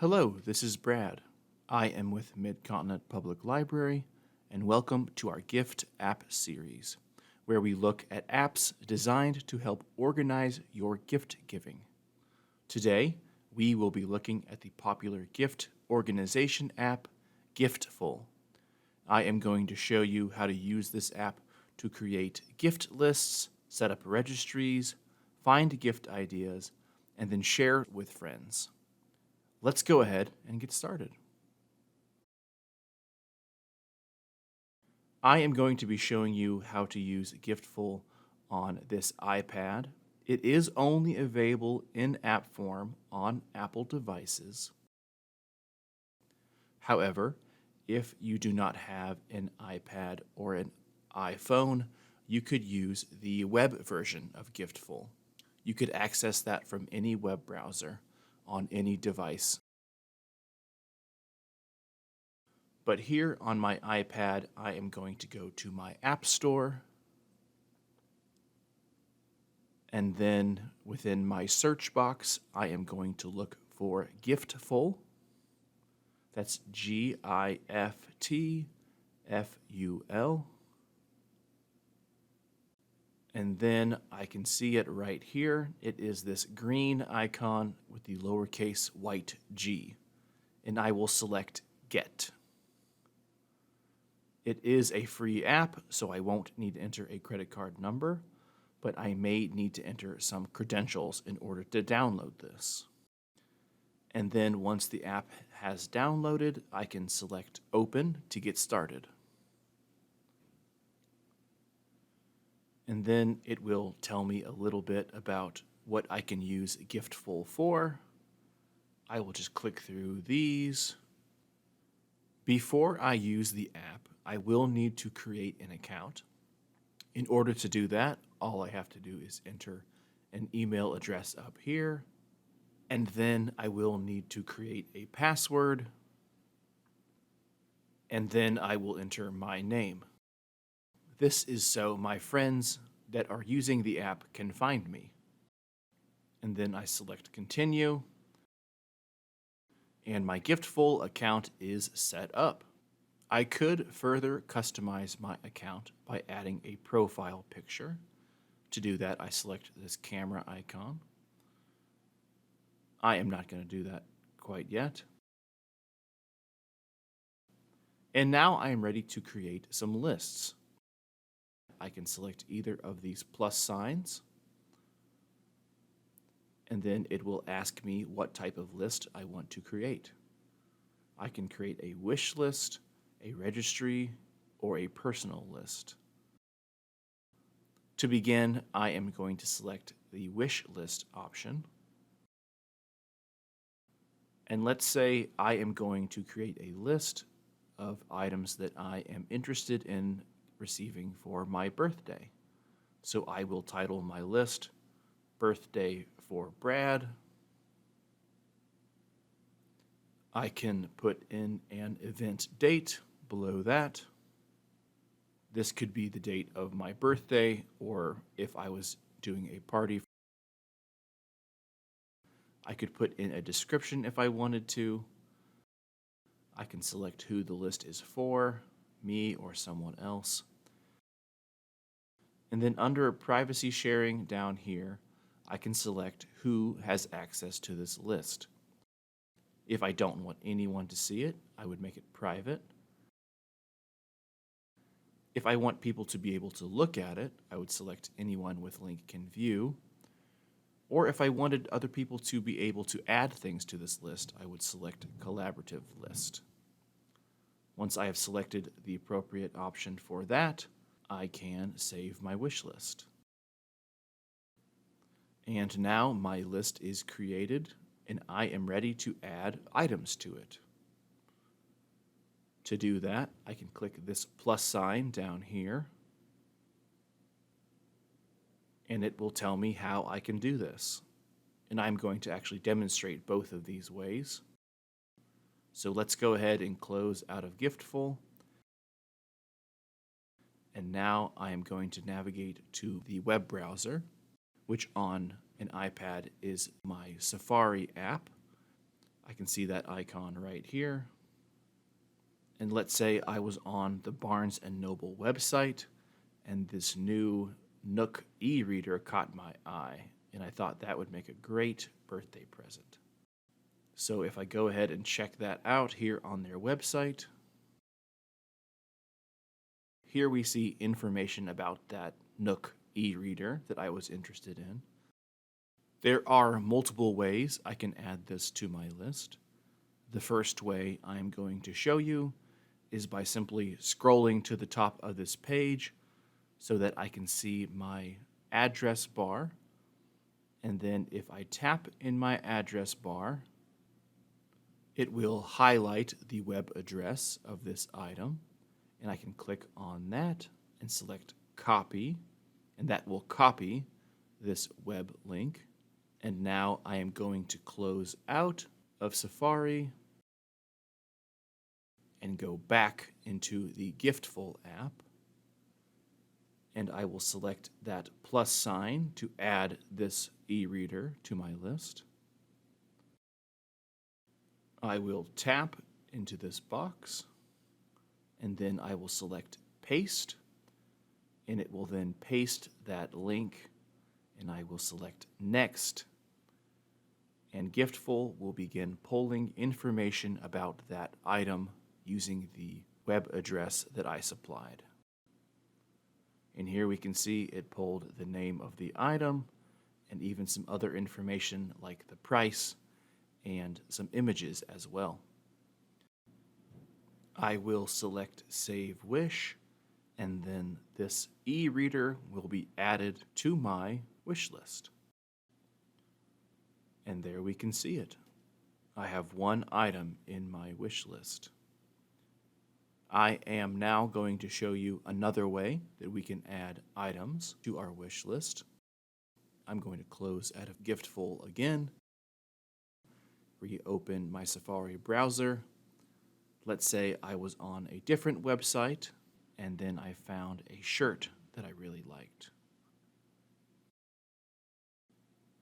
Hello, this is Brad. I am with Mid-Continent Public Library, and welcome to our Gift App series, where we look at apps designed to help organize your gift giving. Today, we will be looking at the popular gift organization app, Giftful. I am going to show you how to use this app to create gift lists, set up registries, find gift ideas, and then share with friends. Let's go ahead and get started. I am going to be showing you how to use Giftful on this iPad. It is only available in app form on Apple devices. However, if you do not have an iPad or an iPhone, you could use the web version of Giftful. You could access that from any web browser on any device. But here on my iPad, I am going to go to my App Store, and then within my search box, I am going to look for Giftful. That's Giftful. And then I can see it right here. It is this green icon with the lowercase white g. And I will select Get. It is a free app, so I won't need to enter a credit card number, but I may need to enter some credentials in order to download this. And then once the app has downloaded, I can select Open to get started. And then it will tell me a little bit about what I can use Giftful for. I will just click through these. Before I use the app, I will need to create an account. In order to do that, all I have to do is enter an email address up here, and then I will need to create a password, and then I will enter my name. This is so my friends that are using the app can find me. And then I select Continue, and my Giftful account is set up. I could further customize my account by adding a profile picture. To do that, I select this camera icon. I am not going to do that quite yet. And now I am ready to create some lists. I can select either of these plus signs, and then it will ask me what type of list I want to create. I can create a wish list, a registry, or a personal list. To begin, I am going to select the wish list option. And let's say I am going to create a list of items that I am interested in receiving for my birthday. So I will title my list Birthday for Brad. I can put in an event date below that. This could be the date of my birthday, or if I was doing a party, I could put in a description if I wanted to. I can select who the list is for, me or someone else. And then under privacy sharing down here, I can select who has access to this list. If I don't want anyone to see it, I would make it private. If I want people to be able to look at it, I would select anyone with link can view. Or if I wanted other people to be able to add things to this list, I would select collaborative list. Once I have selected the appropriate option for that, I can save my wish list. And now my list is created, and I am ready to add items to it. To do that, I can click this plus sign down here, and it will tell me how I can do this. And I'm going to actually demonstrate both of these ways. So let's go ahead and close out of Giftful. And now I am going to navigate to the web browser, which on an iPad is my Safari app. I can see that icon right here. And let's say I was on the Barnes & Noble website, and this new Nook e-reader caught my eye, and I thought that would make a great birthday present. So if I go ahead and check that out here on their website, here we see information about that Nook e-reader that I was interested in. There are multiple ways I can add this to my list. The first way I'm going to show you is by simply scrolling to the top of this page so that I can see my address bar. And then if I tap in my address bar, it will highlight the web address of this item. And I can click on that and select copy, and that will copy this web link. And now I am going to close out of Safari and go back into the Giftful app. And I will select that plus sign to add this e-reader to my list. I will tap into this box, and then I will select paste, and it will then paste that link, and I will select next. And Giftful will begin pulling information about that item using the web address that I supplied. And here we can see it pulled the name of the item and even some other information like the price and some images as well. I will select Save Wish, and then this e-reader will be added to my wish list. And there we can see it. I have one item in my wish list. I am now going to show you another way that we can add items to our wish list. I'm going to close out of Giftful again, reopen my Safari browser. Let's say I was on a different website, and then I found a shirt that I really liked.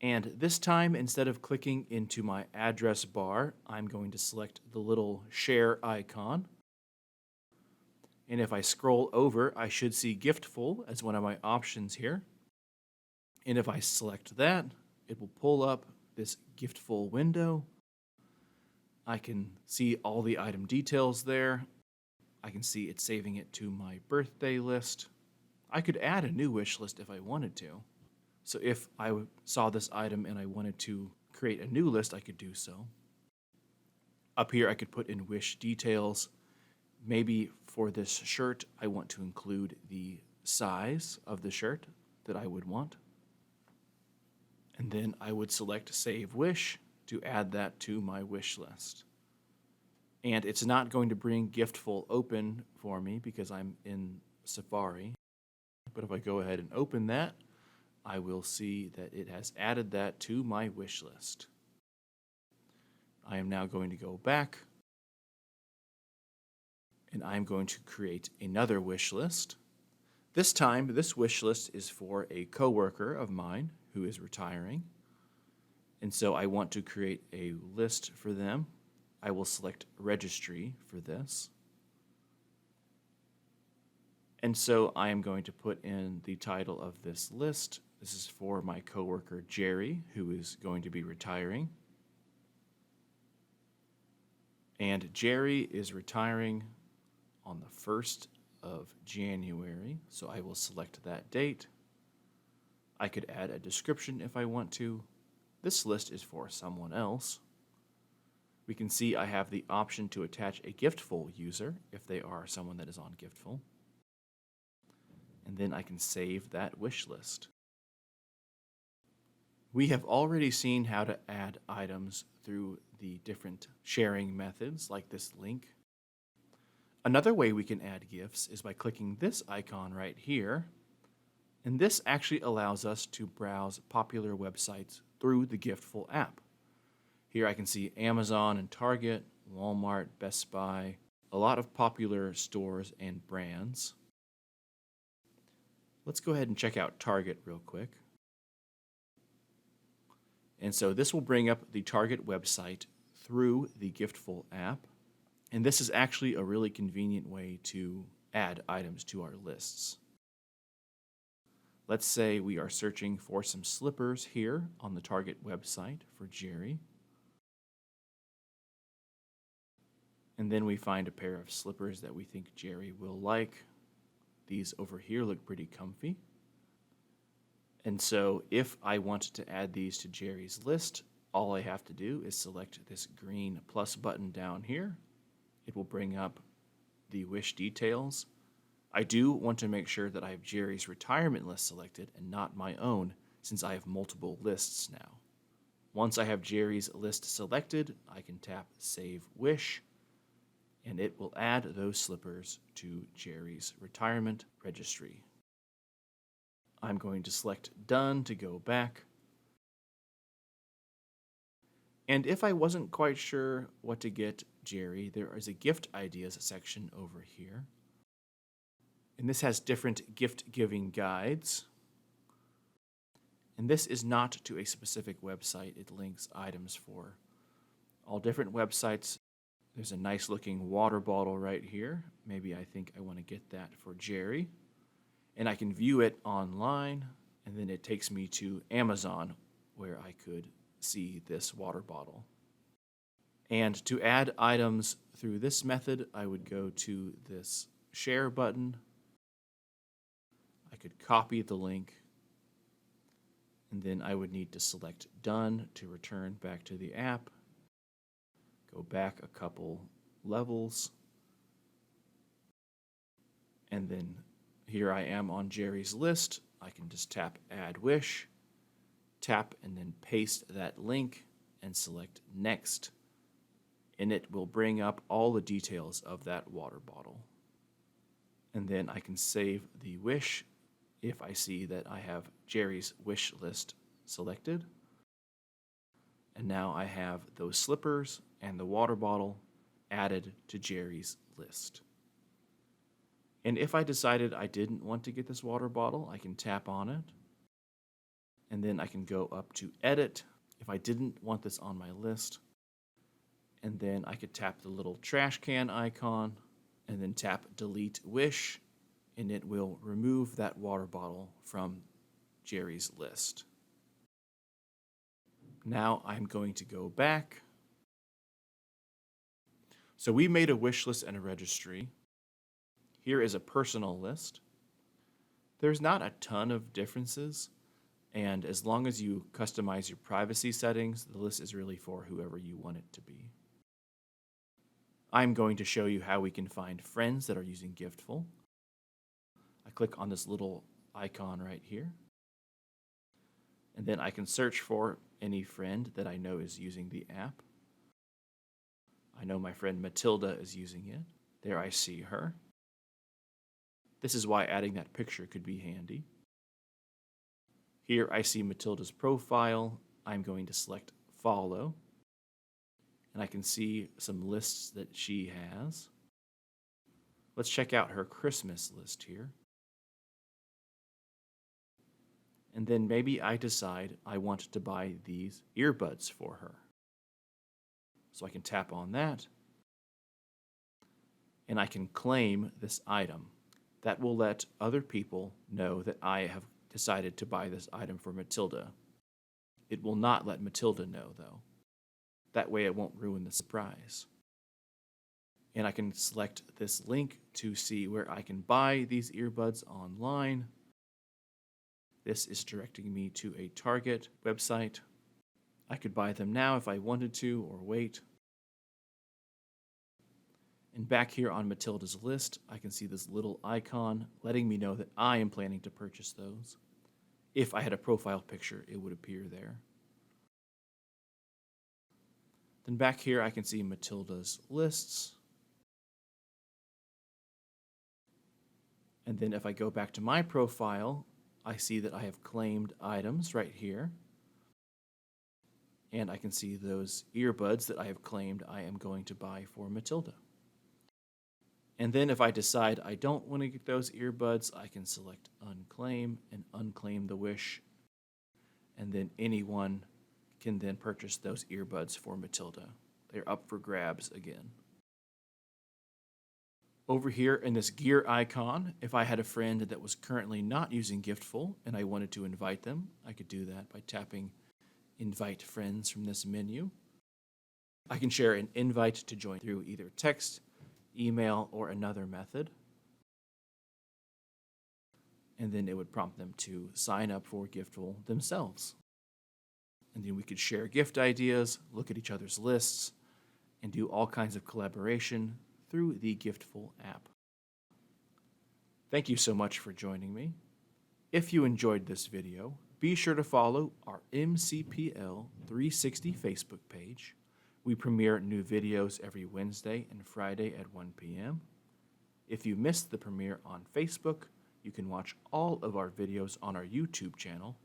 And this time, instead of clicking into my address bar, I'm going to select the little share icon. And if I scroll over, I should see Giftful as one of my options here. And if I select that, it will pull up this Giftful window. I can see all the item details there. I can see it's saving it to my birthday list. I could add a new wish list if I wanted to. So if I saw this item and I wanted to create a new list, I could do so. Up here, I could put in wish details. Maybe for this shirt, I want to include the size of the shirt that I would want. And then I would select Save Wish to add that to my wish list. And it's not going to bring Giftful open for me because I'm in Safari. But if I go ahead and open that, I will see that it has added that to my wish list. I am now going to go back, and I'm going to create another wish list. This time, this wish list is for a coworker of mine who is retiring. And so I want to create a list for them. I will select registry for this. And so I am going to put in the title of this list. This is for my coworker Jerry, who is going to be retiring. And Jerry is retiring on the 1st of January, so I will select that date. I could add a description if I want to. This list is for someone else. We can see I have the option to attach a Giftful user if they are someone that is on Giftful. And then I can save that wish list. We have already seen how to add items through the different sharing methods like this link. Another way we can add gifts is by clicking this icon right here. And this actually allows us to browse popular websites through the Giftful app. Here I can see Amazon and Target, Walmart, Best Buy, a lot of popular stores and brands. Let's go ahead and check out Target real quick. And so this will bring up the Target website through the Giftful app. And this is actually a really convenient way to add items to our lists. Let's say we are searching for some slippers here on the Target website for Jerry. And then we find a pair of slippers that we think Jerry will like. These over here look pretty comfy. And so if I want to add these to Jerry's list, all I have to do is select this green plus button down here. It will bring up the wish details. I do want to make sure that I have Jerry's retirement list selected and not my own, since I have multiple lists now. Once I have Jerry's list selected, I can tap Save Wish, and it will add those slippers to Jerry's retirement registry. I'm going to select Done to go back. And if I wasn't quite sure what to get Jerry, there is a gift ideas section over here. And this has different gift-giving guides. And this is not to a specific website. It links items for all different websites. There's a nice-looking water bottle right here. Maybe I think I want to get that for Jerry. And I can view it online, and then it takes me to Amazon, where I could see this water bottle. And to add items through this method, I would go to this share button. I could copy the link, and then I would need to select Done to return back to the app. Go back a couple levels, and then here I am on Jerry's list. I can just tap Add Wish, tap and then paste that link and select Next, and it will bring up all the details of that water bottle. And then I can save the wish if I see that I have Jerry's wish list selected. And now I have those slippers and the water bottle added to Jerry's list. And if I decided I didn't want to get this water bottle, I can tap on it. And then I can go up to Edit if I didn't want this on my list. And then I could tap the little trash can icon and then tap Delete Wish, and it will remove that water bottle from Jerry's list. Now I'm going to go back. So we made a wish list and a registry. Here is a personal list. There's not a ton of differences, and as long as you customize your privacy settings, the list is really for whoever you want it to be. I'm going to show you how we can find friends that are using Giftful. I click on this little icon right here, and then I can search for any friend that I know is using the app. I know my friend Matilda is using it. There I see her. This is why adding that picture could be handy. Here I see Matilda's profile. I'm going to select Follow, and I can see some lists that she has. Let's check out her Christmas list here. And then maybe I decide I want to buy these earbuds for her. So I can tap on that, and I can claim this item. That will let other people know that I have decided to buy this item for Matilda. It will not let Matilda know, though. That way it won't ruin the surprise. And I can select this link to see where I can buy these earbuds online. This is directing me to a Target website. I could buy them now if I wanted to, or wait. And back here on Matilda's list, I can see this little icon letting me know that I am planning to purchase those. If I had a profile picture, it would appear there. Then back here, I can see Matilda's lists. And then if I go back to my profile, I see that I have claimed items right here. And I can see those earbuds that I have claimed I am going to buy for Matilda. And then if I decide I don't want to get those earbuds, I can select Unclaim and unclaim the wish. And then anyone can then purchase those earbuds for Matilda. They're up for grabs again. Over here in this gear icon, if I had a friend that was currently not using Giftful and I wanted to invite them, I could do that by tapping Invite Friends from this menu. I can share an invite to join through either text, email, or another method. And then it would prompt them to sign up for Giftful themselves. And then we could share gift ideas, look at each other's lists, and do all kinds of collaboration through the Giftful app. Thank you so much for joining me. If you enjoyed this video, be sure to follow our MCPL 360 Facebook page. We premiere new videos every Wednesday and Friday at 1 p.m. If you missed the premiere on Facebook, you can watch all of our videos on our YouTube channel.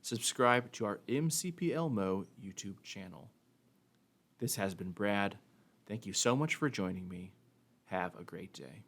Subscribe to our MCPL Mo YouTube channel. This has been Brad. Thank you so much for joining me. Have a great day.